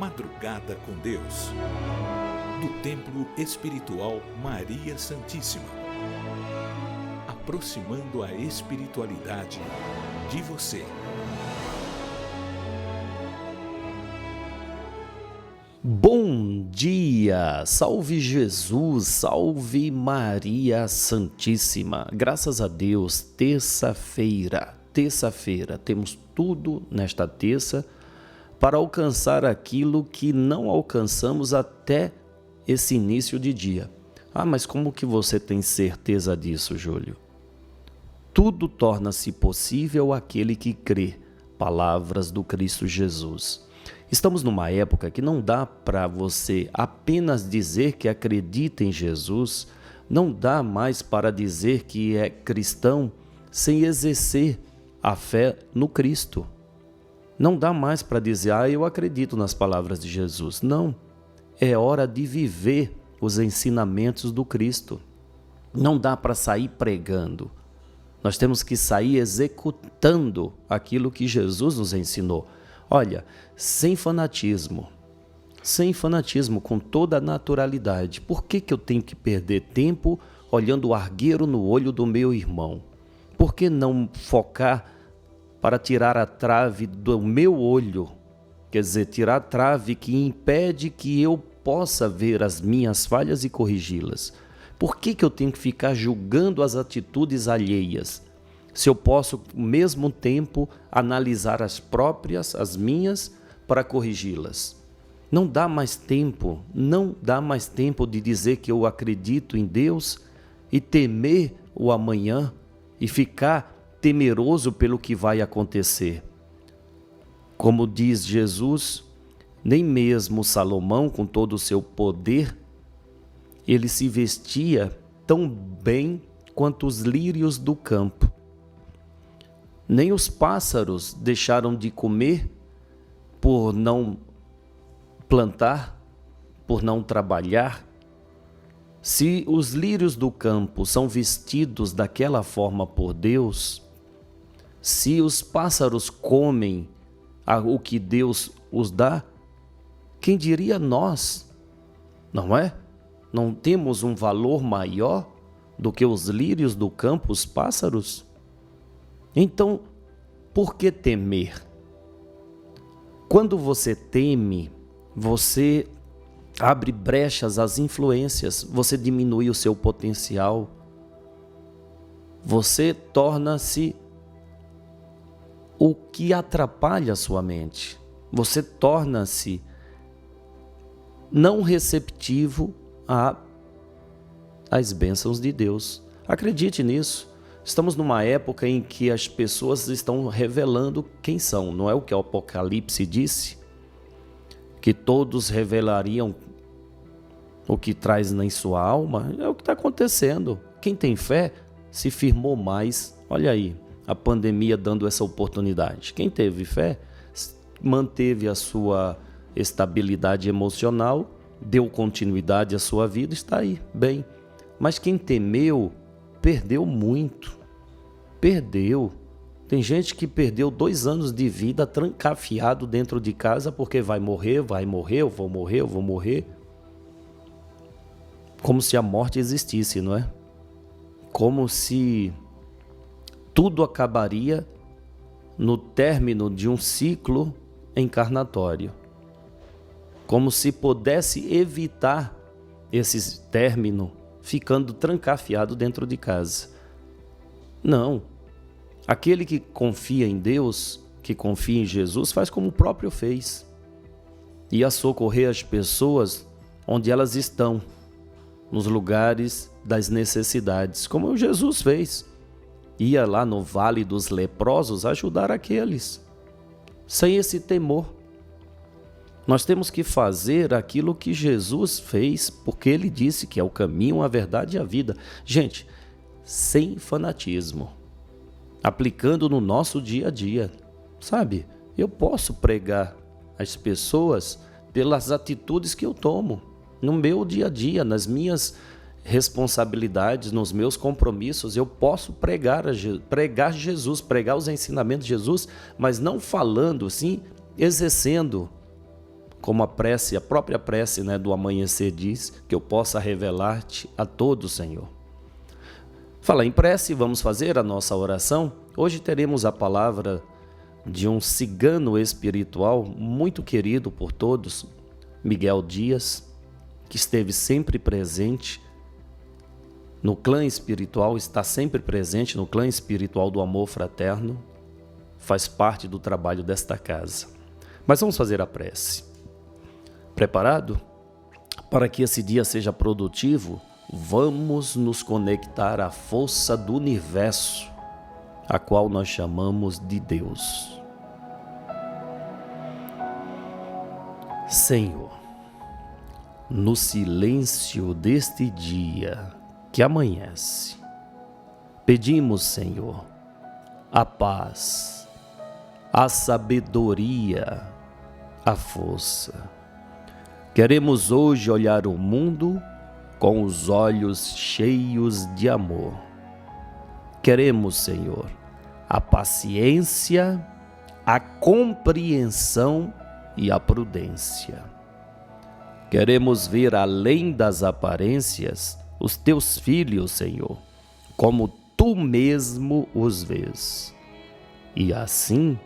Madrugada com Deus, do Templo Espiritual Maria Santíssima, aproximando a espiritualidade de você. Bom dia! Salve Jesus! Salve Maria Santíssima! Graças a Deus, terça-feira, temos tudo nesta terça para alcançar aquilo que não alcançamos até esse início de dia. Mas como que você tem certeza disso, Júlio? Tudo torna-se possível àquele que crê. Palavras do Cristo Jesus. Estamos numa época que não dá para você apenas dizer que acredita em Jesus, não dá mais para dizer que é cristão sem exercer a fé no Cristo. Não dá mais para dizer, eu acredito nas palavras de Jesus. Não, é hora de viver os ensinamentos do Cristo. Não dá para sair pregando. Nós temos que sair executando aquilo que Jesus nos ensinou. Olha, sem fanatismo, com toda a naturalidade. Por que eu tenho que perder tempo olhando o argueiro no olho do meu irmão? Por que não focar para tirar a trave do meu olho? Quer dizer, tirar a trave que impede que eu possa ver as minhas falhas e corrigi-las. Por que eu tenho que ficar julgando as atitudes alheias? Se eu posso, ao mesmo tempo, analisar as próprias, as minhas, para corrigi-las. Não dá mais tempo de dizer que eu acredito em Deus e temer o amanhã e ficar temeroso pelo que vai acontecer. Como diz Jesus, nem mesmo Salomão, com todo o seu poder, ele se vestia tão bem quanto os lírios do campo. Nem os pássaros deixaram de comer por não plantar, por não trabalhar. Se os lírios do campo são vestidos daquela forma por Deus, se os pássaros comem o que Deus os dá, quem diria nós, não é? Não temos um valor maior do que os lírios do campo, os pássaros? Então, por que temer? Quando você teme, você abre brechas às influências, você diminui o seu potencial, você torna-se o que atrapalha a sua mente, você torna-se não receptivo às bênçãos de Deus. Acredite nisso. Estamos numa época em que as pessoas estão revelando quem são. Não é o que o Apocalipse disse? Que todos revelariam o que traz em sua alma? É o que está acontecendo. Quem tem fé se firmou mais. Olha aí, a pandemia dando essa oportunidade. Quem teve fé manteve a sua estabilidade emocional, deu continuidade à sua vida, está aí, bem. Mas quem temeu, perdeu muito. Perdeu. Tem gente que perdeu 2 anos de vida trancafiado dentro de casa porque vai morrer, eu vou morrer. Como se a morte existisse, não é? Como se tudo acabaria no término de um ciclo encarnatório. Como se pudesse evitar esse término ficando trancafiado dentro de casa. Não. Aquele que confia em Deus, que confia em Jesus, faz como o próprio fez. Ia socorrer as pessoas onde elas estão, nos lugares das necessidades, como Jesus fez. Ia lá no Vale dos Leprosos ajudar aqueles, sem esse temor. Nós temos que fazer aquilo que Jesus fez, porque Ele disse que é o caminho, a verdade e a vida. Gente, sem fanatismo, aplicando no nosso dia a dia. Sabe, eu posso pregar às pessoas pelas atitudes que eu tomo, no meu dia a dia, nas minhas responsabilidades, nos meus compromissos. Eu posso pregar Jesus, pregar os ensinamentos de Jesus, mas não falando, sim, exercendo como a própria prece, né, do amanhecer diz, que eu possa revelar-te a todos, Senhor. Fala em prece, vamos fazer a nossa oração. Hoje teremos a palavra de um cigano espiritual muito querido por todos, Miguel Dias, que esteve sempre presente no clã espiritual, está sempre presente no clã espiritual do amor fraterno, faz parte do trabalho desta casa. Mas vamos fazer a prece. Preparado? Para que esse dia seja produtivo, vamos nos conectar à força do universo, a qual nós chamamos de Deus. Senhor, no silêncio deste dia que amanhece, pedimos, Senhor, a paz, a sabedoria, a força. Queremos hoje olhar o mundo com os olhos cheios de amor. Queremos, Senhor, a paciência, a compreensão e a prudência. Queremos ver além das aparências os teus filhos, Senhor, como tu mesmo os vês. E assim,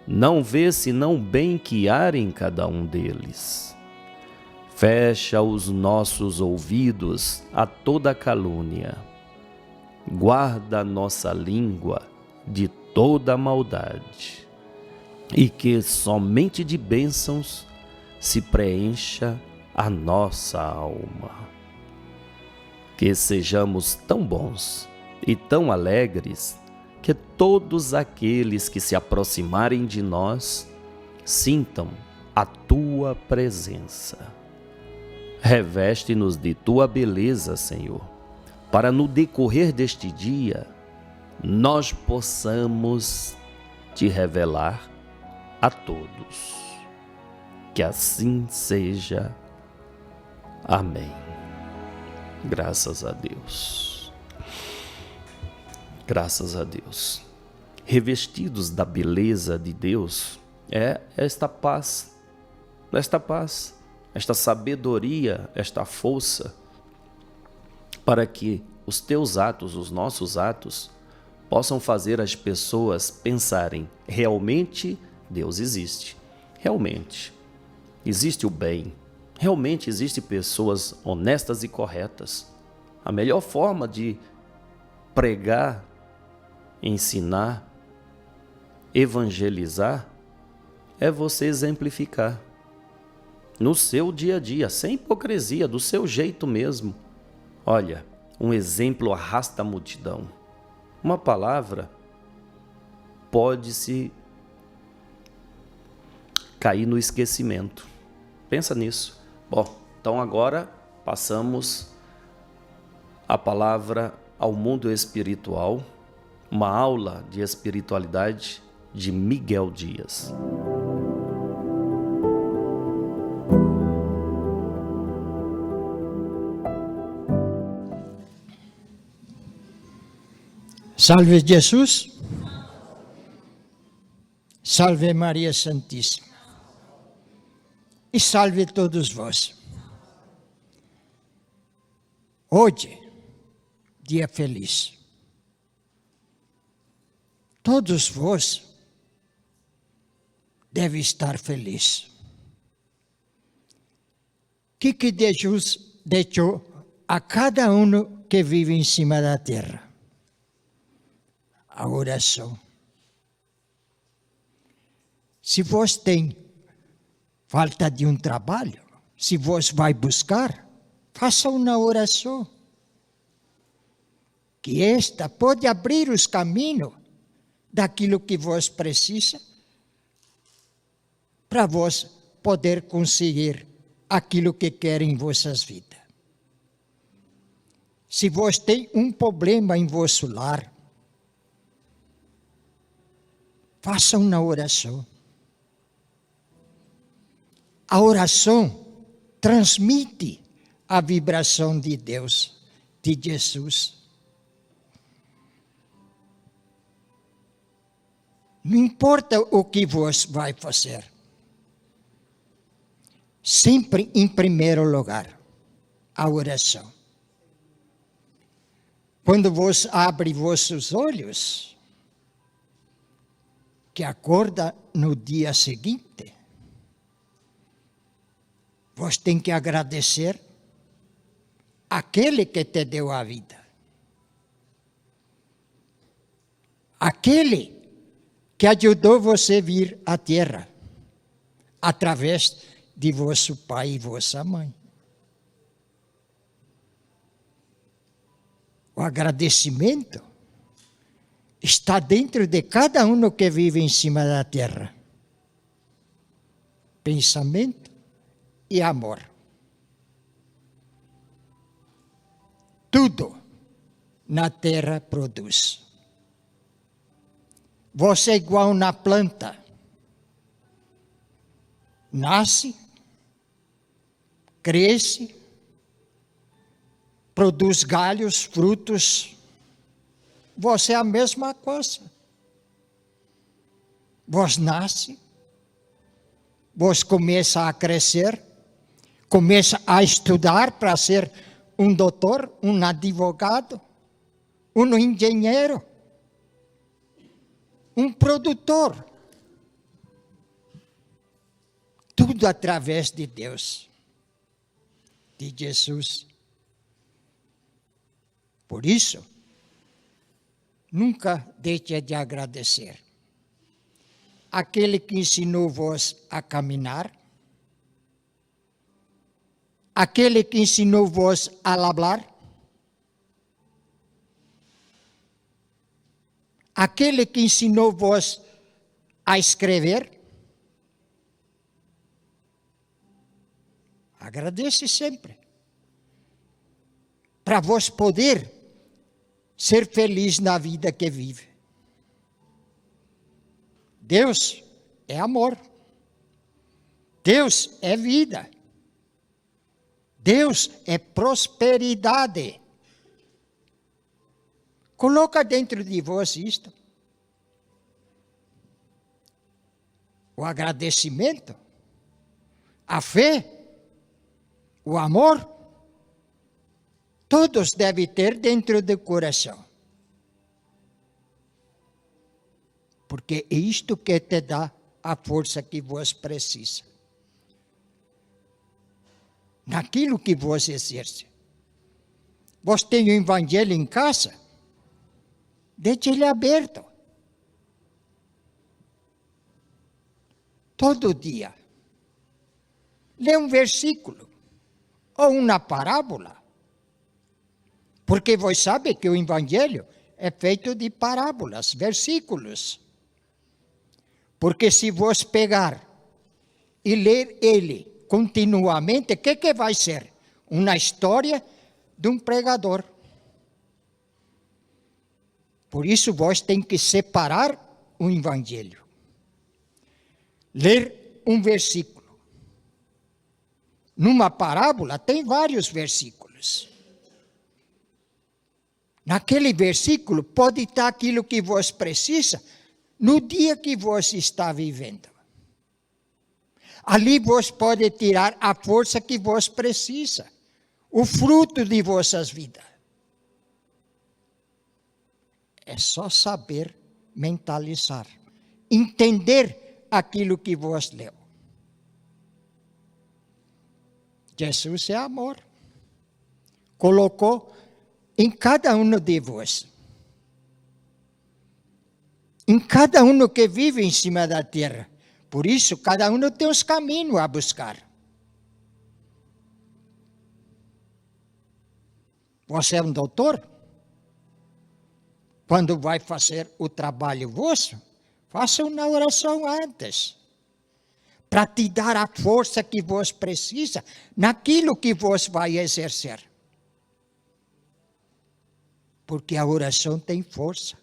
não vês senão bem que há em cada um deles. Fecha os nossos ouvidos a toda calúnia. Guarda a nossa língua de toda maldade. E que somente de bênçãos se preencha a nossa alma. Que sejamos tão bons e tão alegres que todos aqueles que se aproximarem de nós sintam a tua presença. Reveste-nos de tua beleza, Senhor, para no decorrer deste dia nós possamos te revelar a todos. Que assim seja. Amém. Graças a Deus. Graças a Deus. Revestidos da beleza de Deus é esta paz, esta sabedoria, esta força, para que os teus atos, os nossos atos, possam fazer as pessoas pensarem: realmente Deus existe, realmente existe o bem, realmente existem pessoas honestas e corretas. A melhor forma de pregar, ensinar, evangelizar é você exemplificar no seu dia a dia, sem hipocrisia, do seu jeito mesmo. Olha, um exemplo arrasta a multidão. Uma palavra pode-se cair no esquecimento. Pensa nisso. Bom, então agora passamos a palavra ao mundo espiritual, uma aula de espiritualidade de Miguel Dias. Salve Jesus, salve Maria Santíssima e salve todos vós. Hoje, dia feliz. Todos vós devem estar felizes. O que Deus deixou a cada um que vive em cima da terra? A oração. Se vós tem falta de um trabalho, se vós vai buscar, faça uma oração. Que esta pode abrir os caminhos daquilo que vós precisa para vós poder conseguir aquilo que querem em vossas vidas. Se vós tem um problema em vosso lar, faça uma oração. A oração transmite a vibração de Deus, de Jesus. Não importa o que você vai fazer. sempre em primeiro lugar, a oração. Quando você abre vossos olhos, que acorda no dia seguinte, você tem que agradecer aquele que te deu a vida. Aquele que ajudou você a vir à terra, através de vosso pai e vossa mãe. O agradecimento está dentro de cada um que vive em cima da terra. Pensamento e amor. Tudo na terra produz. Você é igual na planta. Nasce, cresce, produz galhos, frutos. Você é a mesma coisa. Você nasce, você começa a crescer, começa a estudar para ser um doutor, um advogado, um engenheiro, um produtor. Tudo através de Deus, de Jesus. Por isso, nunca deixe de agradecer. Aquele que ensinou-vos a caminhar, aquele que ensinou-vos a falar, aquele que ensinou-vos a escrever. Agradece sempre, para vos poder ser feliz na vida que vive. Deus é amor. Deus é vida. Deus é prosperidade. Coloca dentro de vós isto. O agradecimento, a fé, o amor, todos devem ter dentro do coração. Porque é isto que te dá a força que vos precisa. Naquilo que vos exerce. Vos tem o evangelho em casa? Deixe ele aberto. Todo dia. Lê um versículo. Ou uma parábola. Porque vós sabem que o evangelho é feito de parábolas, versículos. Porque se vos pegar e ler ele continuamente, o que vai ser? Uma história de um pregador. Por isso vós tem que separar o evangelho. Ler um versículo. Numa parábola tem vários versículos. Naquele versículo pode estar aquilo que vos precisa no dia que vos está vivendo. Ali vos pode tirar a força que vos precisa, o fruto de vossas vidas. É só saber mentalizar, entender aquilo que vos leu. Jesus é amor. Colocou em cada um de vós. Em cada um que vive em cima da terra. Por isso, cada um tem os caminhos a buscar. Você é um doutor? Quando vai fazer o trabalho vosso, faça uma oração antes. Para te dar a força que vos precisa naquilo que vos vai exercer. Porque a oração tem força.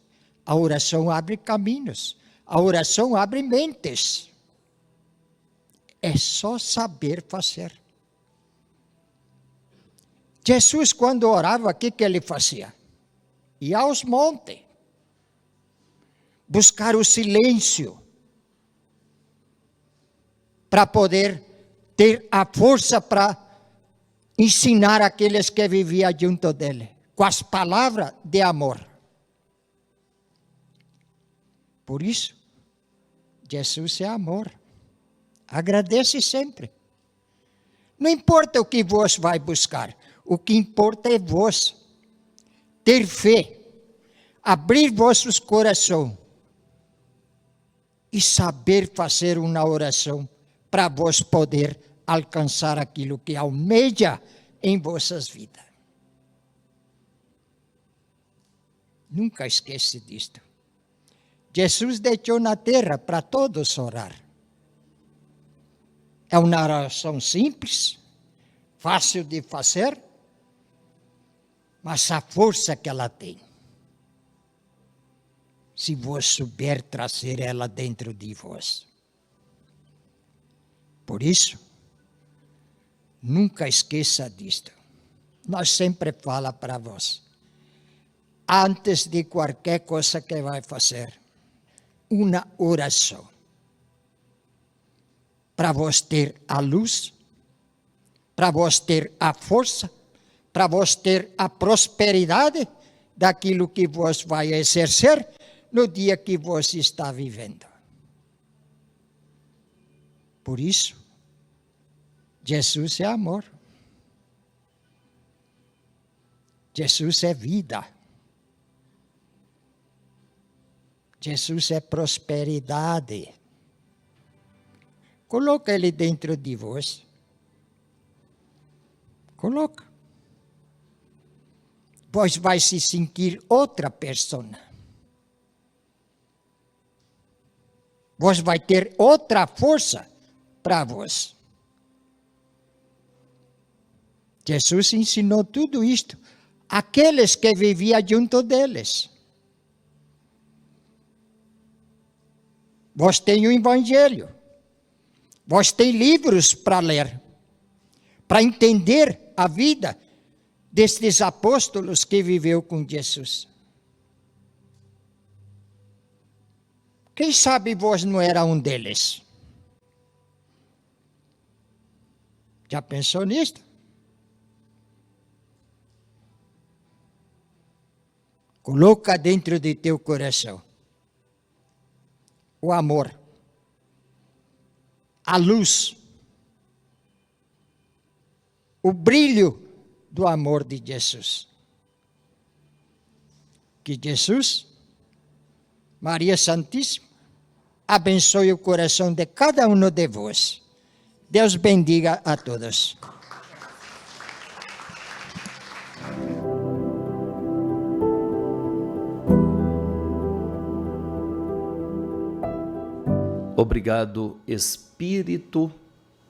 A oração abre caminhos. A oração abre mentes. É só saber fazer. Jesus, quando orava, o que ele fazia? Ia aos montes. Buscar o silêncio. Para poder ter a força para ensinar aqueles que viviam junto dele, com as palavras de amor. Por isso, Jesus é amor. Agradece sempre. Não importa o que vos vai buscar, o que importa é vos ter fé, abrir vossos corações e saber fazer uma oração para vos poder alcançar aquilo que almeja em vossas vidas. Nunca esqueça disto. Jesus deixou na terra para todos orar. É uma oração simples, fácil de fazer, mas a força que ela tem, se vos souber trazer ela dentro de vós. Por isso, nunca esqueça disto. Nós sempre fala para vós, antes de qualquer coisa que vai fazer, uma oração. Para vos ter a luz, para vos ter a força, para vos ter a prosperidade daquilo que vos vai exercer no dia que vos está vivendo. Por isso, Jesus é amor. Jesus é vida. Jesus é prosperidade. Coloca ele dentro de vós. Coloca. Vós vai se sentir outra pessoa. Vós vai ter outra força para vós. Jesus ensinou tudo isto àqueles que viviam junto deles. Vós tem o Evangelho. Vós tem livros para ler, para entender a vida destes apóstolos que viveu com Jesus. Quem sabe vós não era um deles? Já pensou nisto? Coloca dentro de teu coração o amor, a luz, o brilho do amor de Jesus. Que Jesus, Maria Santíssima, abençoe o coração de cada um de vós. Deus bendiga a todos. Obrigado, Espírito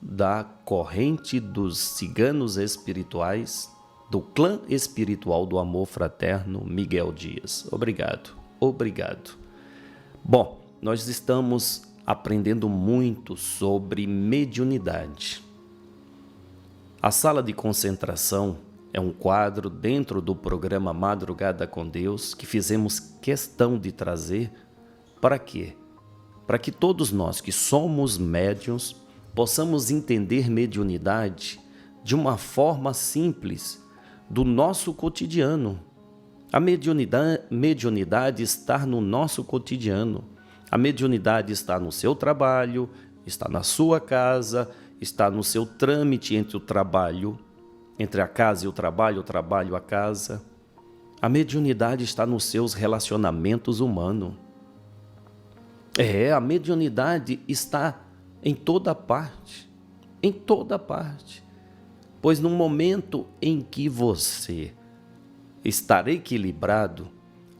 da corrente dos ciganos espirituais, do clã espiritual do amor fraterno, Miguel Dias. Obrigado, obrigado. Bom, nós estamos aprendendo muito sobre mediunidade. A sala de concentração é um quadro dentro do programa Madrugada com Deus que fizemos questão de trazer. Para quê? Para que todos nós que somos médiuns possamos entender mediunidade de uma forma simples do nosso cotidiano. A mediunidade está no nosso cotidiano. A mediunidade está no seu trabalho, está na sua casa, está no seu trâmite entre o trabalho, entre a casa e o trabalho a casa. A mediunidade está nos seus relacionamentos humanos. A mediunidade está em toda parte, pois no momento em que você estar equilibrado,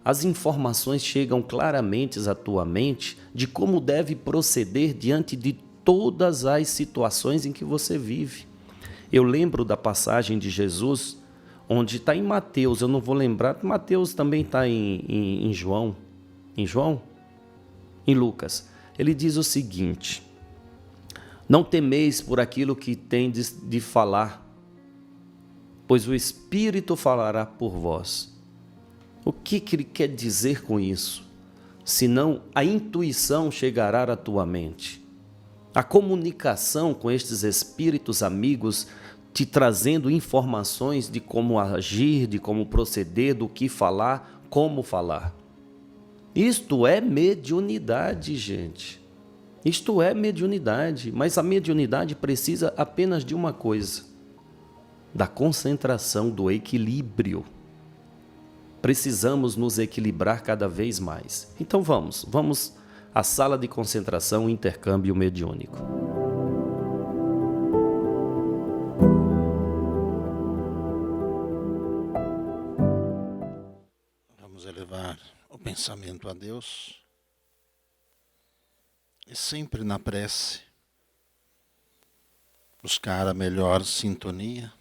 as informações chegam claramente à tua mente de como deve proceder diante de todas as situações em que você vive. Eu lembro da passagem de Jesus, onde está em Mateus, eu não vou lembrar, Mateus também está em João. Em João? Em Lucas, ele diz o seguinte: não temeis por aquilo que tendes de falar, pois o Espírito falará por vós. O que ele quer dizer com isso? Senão a intuição chegará à tua mente. A comunicação com estes espíritos amigos te trazendo informações de como agir, de como proceder, do que falar, como falar. Isto é mediunidade, gente. Isto é mediunidade, mas a mediunidade precisa apenas de uma coisa: da concentração, do equilíbrio. Precisamos nos equilibrar cada vez mais. Então vamos à sala de concentração, intercâmbio mediúnico. Vamos elevar o pensamento a Deus e sempre na prece buscar a melhor sintonia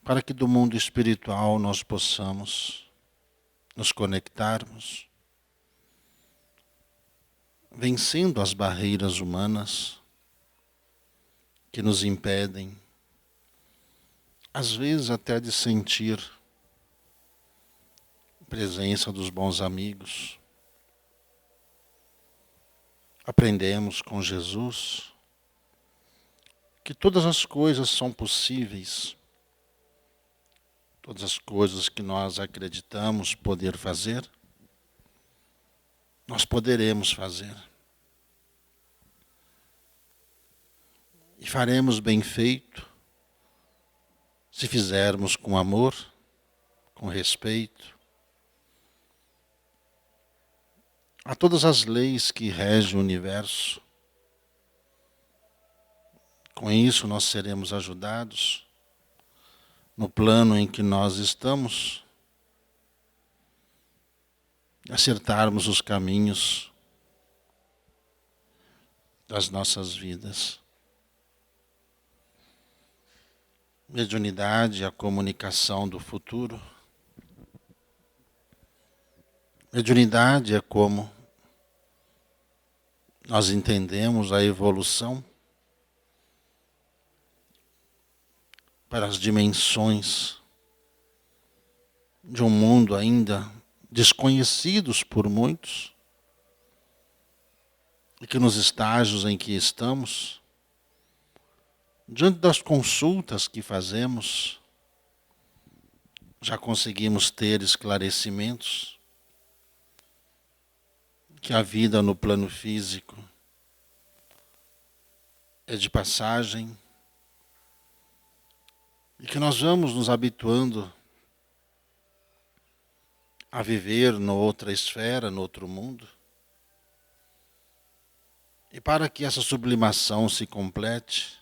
para que do mundo espiritual nós possamos nos conectarmos, vencendo as barreiras humanas que nos impedem, às vezes até de sentir a presença dos bons amigos. Aprendemos com Jesus que todas as coisas são possíveis. Todas as coisas que nós acreditamos poder fazer, nós poderemos fazer. E faremos bem feito se fizermos com amor, com respeito a todas as leis que regem o universo. Com isso nós seremos ajudados no plano em que nós estamos, acertarmos os caminhos das nossas vidas. Mediunidade, a comunicação do futuro. Mediunidade é como nós entendemos a evolução para as dimensões de um mundo ainda desconhecidos por muitos, e que nos estágios em que estamos, diante das consultas que fazemos, já conseguimos ter esclarecimentos que a vida no plano físico é de passagem, e que nós vamos nos habituando a viver noutra esfera, no outro mundo. E para que essa sublimação se complete,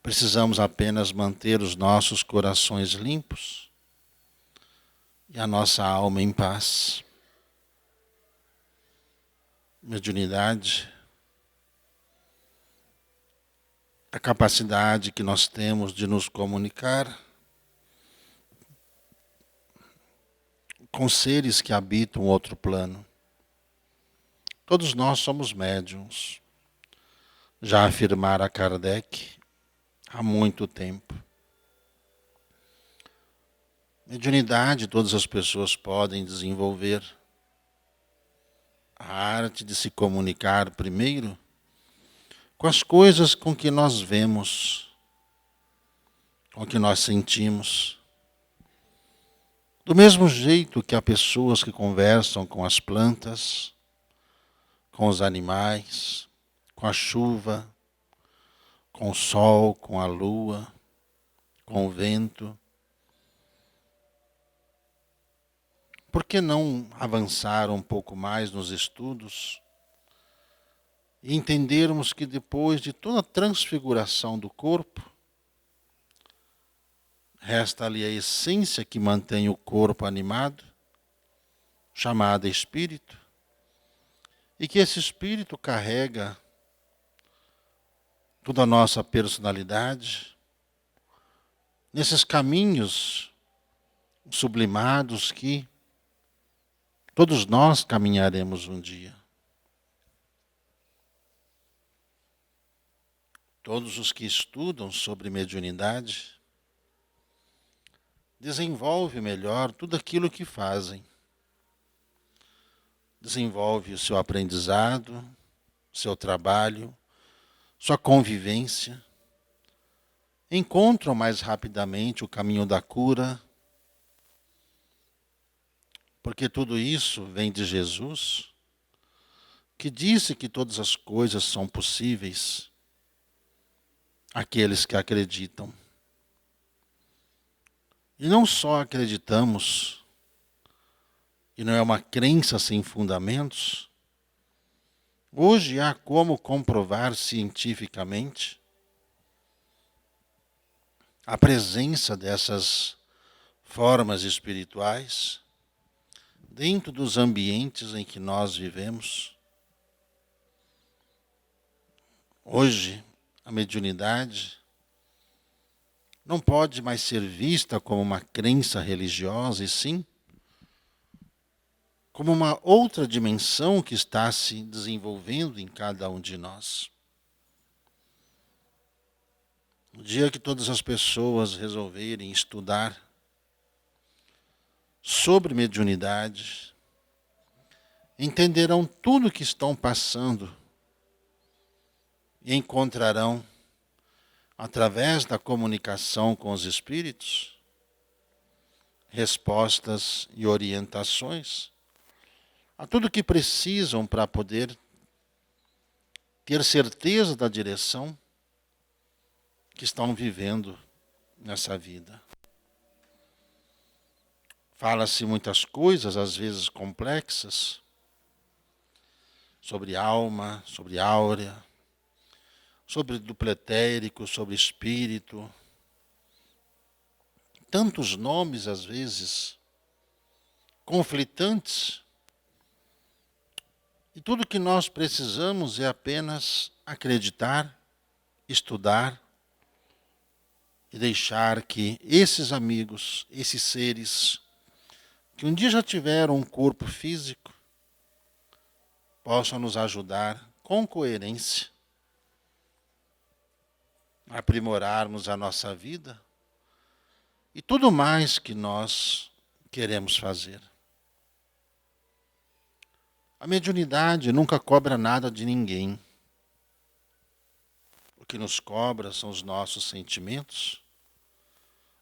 precisamos apenas manter os nossos corações limpos e a nossa alma em paz. Mediunidade, a capacidade que nós temos de nos comunicar com seres que habitam outro plano. Todos nós somos médiuns, já afirmara Kardec há muito tempo. Mediunidade todas as pessoas podem desenvolver. A arte de se comunicar primeiro com as coisas com que nós vemos, com que nós sentimos. Do mesmo jeito que há pessoas que conversam com as plantas, com os animais, com a chuva, com o sol, com a lua, com o vento. Por que não avançar um pouco mais nos estudos e entendermos que depois de toda a transfiguração do corpo, resta ali a essência que mantém o corpo animado, chamada espírito, e que esse espírito carrega toda a nossa personalidade nesses caminhos sublimados que todos nós caminharemos um dia. Todos os que estudam sobre mediunidade desenvolvem melhor tudo aquilo que fazem. desenvolve o seu aprendizado, seu trabalho, sua convivência, encontram mais rapidamente o caminho da cura, porque tudo isso vem de Jesus, que disse que todas as coisas são possíveis àqueles que acreditam. E não só acreditamos, e não é uma crença sem fundamentos, hoje há como comprovar cientificamente a presença dessas formas espirituais dentro dos ambientes em que nós vivemos. Hoje, a mediunidade não pode mais ser vista como uma crença religiosa, e sim como uma outra dimensão que está se desenvolvendo em cada um de nós. No dia que todas as pessoas resolverem estudar sobre mediunidade, entenderão tudo o que estão passando e encontrarão, através da comunicação com os espíritos, respostas e orientações a tudo o que precisam para poder ter certeza da direção que estão vivendo nessa vida. Fala-se muitas coisas, às vezes complexas, sobre alma, sobre áurea, sobre duplo etérico, sobre espírito. Tantos nomes, às vezes, conflitantes. E tudo que nós precisamos é apenas acreditar, estudar e deixar que esses amigos, esses seres, que um dia já tiveram um corpo físico, possam nos ajudar com coerência a aprimorarmos a nossa vida e tudo mais que nós queremos fazer. A mediunidade nunca cobra nada de ninguém. O que nos cobra são os nossos sentimentos,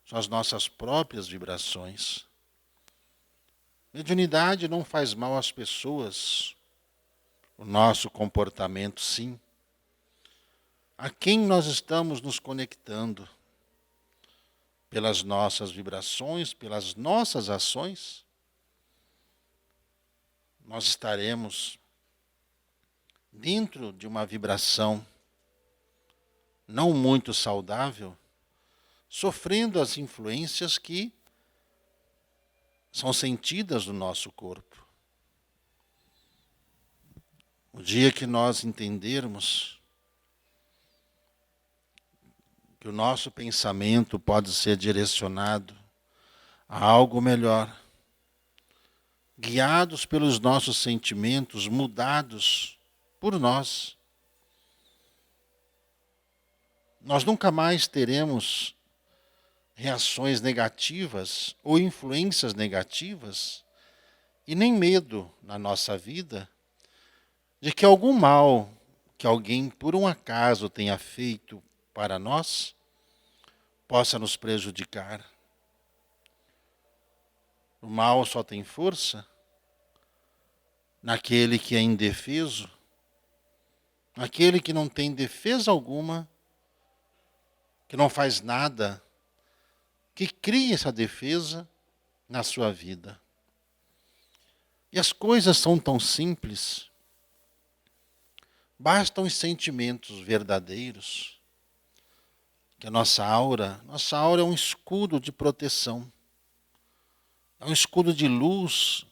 são as nossas próprias vibrações. Mediunidade não faz mal às pessoas. O nosso comportamento, sim. A quem nós estamos nos conectando? Pelas nossas vibrações, pelas nossas ações, nós estaremos dentro de uma vibração não muito saudável, sofrendo as influências que são sentidas no nosso corpo. O dia que nós entendermos que o nosso pensamento pode ser direcionado a algo melhor, guiados pelos nossos sentimentos, mudados por nós, nós nunca mais teremos reações negativas ou influências negativas e nem medo na nossa vida de que algum mal que alguém por um acaso tenha feito para nós possa nos prejudicar. O mal só tem força naquele que é indefeso, naquele que não tem defesa alguma, que não faz nada, que cria essa defesa na sua vida. E as coisas são tão simples. Bastam os sentimentos verdadeiros, que a nossa aura é um escudo de proteção. É um escudo de luz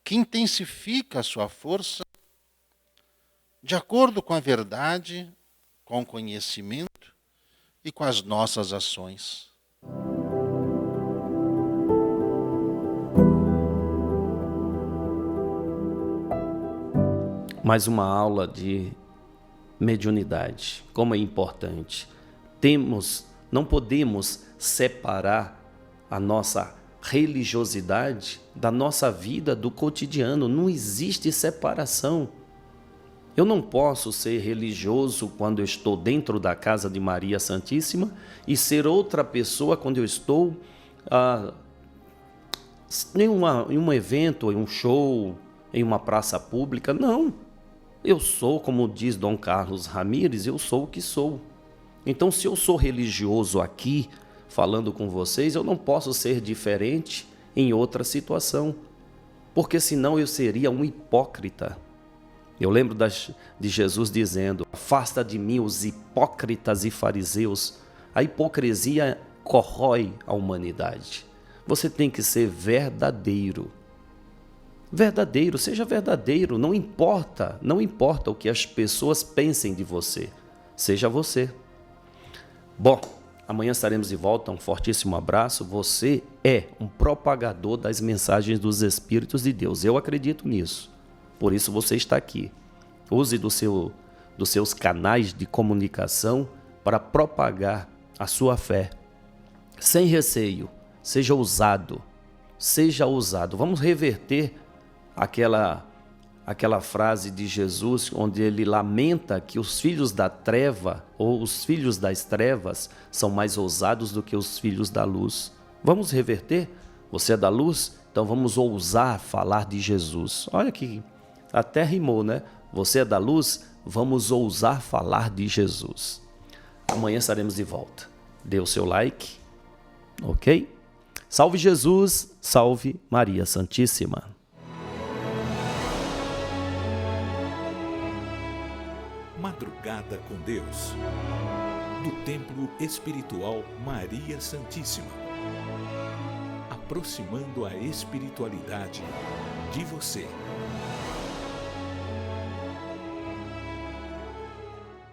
que intensifica a sua força de acordo com a verdade, com o conhecimento e com as nossas ações. Mais uma aula de mediunidade. Como é importante. Não podemos separar a nossa religiosidade da nossa vida, do cotidiano. Não existe separação. Eu não posso ser religioso quando eu estou dentro da casa de Maria Santíssima e ser outra pessoa quando eu estou em um evento, em um show, em uma praça pública. Não. Eu sou, como diz Dom Carlos Ramírez, eu sou o que sou. Então, se eu sou religioso aqui, falando com vocês, eu não posso ser diferente em outra situação, porque senão eu seria um hipócrita. Eu lembro de Jesus dizendo: afasta de mim os hipócritas e fariseus. A hipocrisia corrói a humanidade. Você tem que ser verdadeiro. Verdadeiro, seja verdadeiro, não importa o que as pessoas pensem de você. Seja você. Bom, amanhã estaremos de volta. Um fortíssimo abraço. Você é um propagador das mensagens dos Espíritos de Deus. Eu acredito nisso. Por isso você está aqui. Use dos seus canais de comunicação para propagar a sua fé. Sem receio. Seja ousado. Seja ousado. Vamos reverter aquela frase de Jesus onde ele lamenta que os filhos da treva ou os filhos das trevas são mais ousados do que os filhos da luz. Vamos reverter? Você é da luz? Então vamos ousar falar de Jesus. Olha que até rimou, né? Você é da luz? Vamos ousar falar de Jesus. Amanhã estaremos de volta. Dê o seu like, ok? Salve Jesus, salve Maria Santíssima. Madrugada com Deus, do Templo Espiritual Maria Santíssima, aproximando a espiritualidade de você.